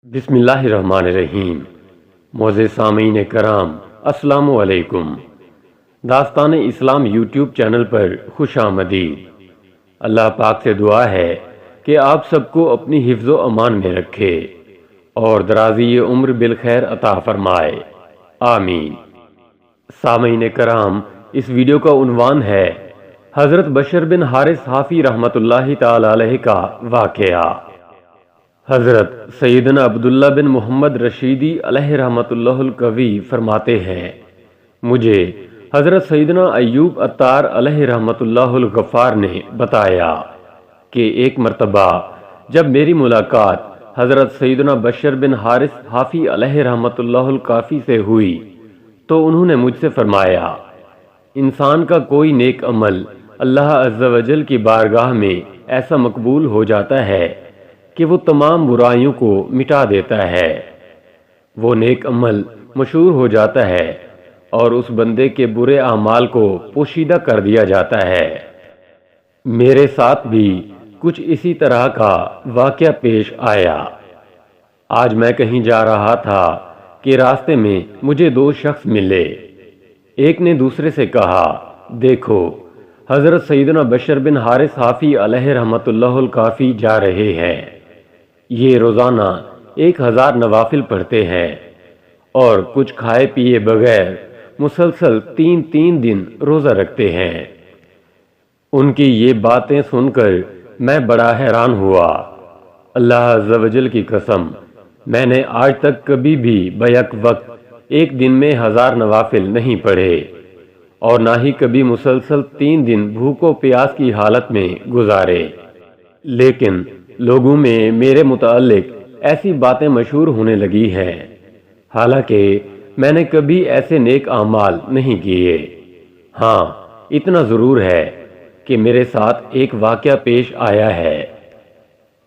بسم اللہ الرحمن الرحیم۔ معزز سامعین کرام، السلام علیکم۔ داستان اسلام یوٹیوب چینل پر خوش آمدید۔ اللہ پاک سے دعا ہے کہ آپ سب کو اپنی حفظ و امان میں رکھے اور درازی عمر بالخیر عطا فرمائے، آمین۔ سامعین کرام، اس ویڈیو کا عنوان ہے حضرت بشر بن حارث حافی رحمۃ اللہ تعالی علیہ کا واقعہ۔ حضرت سیدنا عبداللہ بن محمد رشیدی علیہ رحمۃ اللہ القوی فرماتے ہیں، مجھے حضرت سیدنا ایوب عطار علیہ رحمۃ اللہ الغفار نے بتایا کہ ایک مرتبہ جب میری ملاقات حضرت سیدنا بشر بن حارث حافی علیہ رحمۃ اللہ القافی سے ہوئی تو انہوں نے مجھ سے فرمایا، انسان کا کوئی نیک عمل اللہ عز و جل کی بارگاہ میں ایسا مقبول ہو جاتا ہے کہ وہ تمام برائیوں کو مٹا دیتا ہے۔ وہ نیک عمل مشہور ہو جاتا ہے اور اس بندے کے برے اعمال کو پوشیدہ کر دیا جاتا ہے۔ میرے ساتھ بھی کچھ اسی طرح کا واقعہ پیش آیا۔ آج میں کہیں جا رہا تھا کہ راستے میں مجھے دو شخص ملے۔ ایک نے دوسرے سے کہا، دیکھو حضرت سیدنا بشر بن حارث حافی علیہ رحمۃ اللہ القافی جا رہے ہیں۔ یہ روزانہ 1000 نوافل پڑھتے ہیں اور کچھ کھائے پیے بغیر مسلسل 3 دن روزہ رکھتے ہیں۔ ان کی یہ باتیں سن کر میں بڑا حیران ہوا۔ اللہ عز و جل کی قسم، میں نے آج تک کبھی بھی بیک وقت ایک دن میں 1000 نوافل نہیں پڑھے اور نہ ہی کبھی مسلسل 3 دن بھوک و پیاس کی حالت میں گزارے، لیکن لوگوں میں میرے متعلق ایسی باتیں مشہور ہونے لگی ہیں، حالانکہ میں نے کبھی ایسے نیک اعمال نہیں کیے۔ ہاں، اتنا ضرور ہے کہ میرے ساتھ ایک واقعہ پیش آیا ہے۔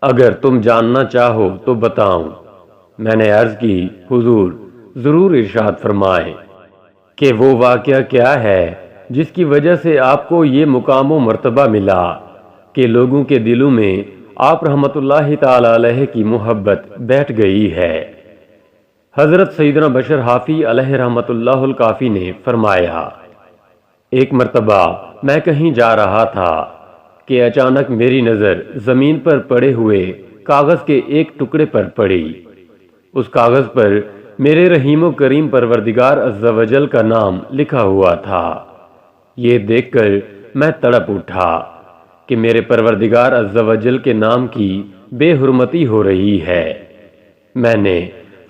اگر تم جاننا چاہو تو بتاؤں۔ میں نے عرض کی، حضور ضرور ارشاد فرمائیں کہ وہ واقعہ کیا ہے جس کی وجہ سے آپ کو یہ مقام و مرتبہ ملا کہ لوگوں کے دلوں میں آپ رحمت اللہ تعالی علیہ کی محبت بیٹھ گئی ہے۔ حضرت سیدنا بشر حافی علیہ رحمت اللہ القافی نے فرمایا، ایک مرتبہ میں کہیں جا رہا تھا کہ اچانک میری نظر زمین پر پڑے ہوئے کاغذ کے ایک ٹکڑے پر پڑی۔ اس کاغذ پر میرے رحیم و کریم پروردگار عز و جل کا نام لکھا ہوا تھا۔ یہ دیکھ کر میں تڑپ اٹھا کہ میرے پروردگار عز و جل کے نام کی بے حرمتی ہو رہی ہے۔ میں نے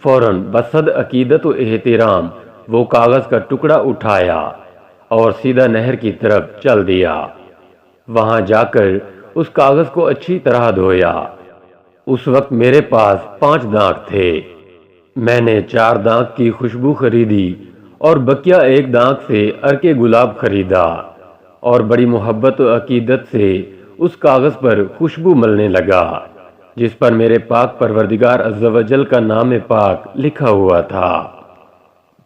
فوراً بصد عقیدت و احترام وہ کاغذ کا ٹکڑا اٹھایا اور سیدھا نہر کی طرف چل دیا۔ وہاں جا کر اس کاغذ کو اچھی طرح دھویا۔ اس وقت میرے پاس 5 دانت تھے۔ میں نے 4 دانت کی خوشبو خریدی اور بقیہ 1 دانت سے عرق گلاب خریدا اور بڑی محبت و عقیدت سے اس کاغذ پر خوشبو ملنے لگا جس پر میرے پاک پروردگار عز و جل کا نام پاک لکھا ہوا تھا۔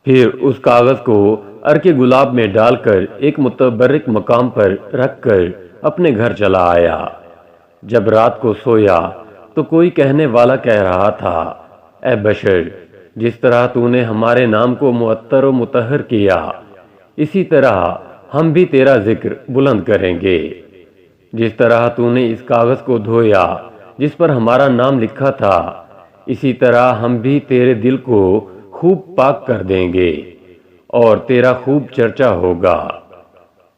پھر اس کاغذ کو عرق گلاب میں ڈال کر ایک متبرک مقام پر رکھ کر اپنے گھر چلا آیا۔ جب رات کو سویا تو کوئی کہنے والا کہہ رہا تھا، اے بشر، جس طرح تو نے ہمارے نام کو معطر و مطہر کیا، اسی طرح ہم بھی تیرا ذکر بلند کریں گے۔ جس طرح تو نے اس کاغذ کو دھویا جس پر ہمارا نام لکھا تھا، اسی طرح ہم بھی تیرے دل کو خوب پاک کر دیں گے اور تیرا خوب چرچا ہوگا۔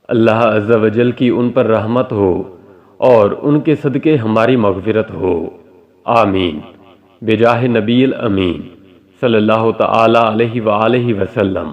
اللہ عز و جل کی ان پر رحمت ہو اور ان کے صدقے ہماری مغفرت ہو، آمین، بجاہ نبی الامین صلی اللہ تعالی علیہ وآلہ وسلم۔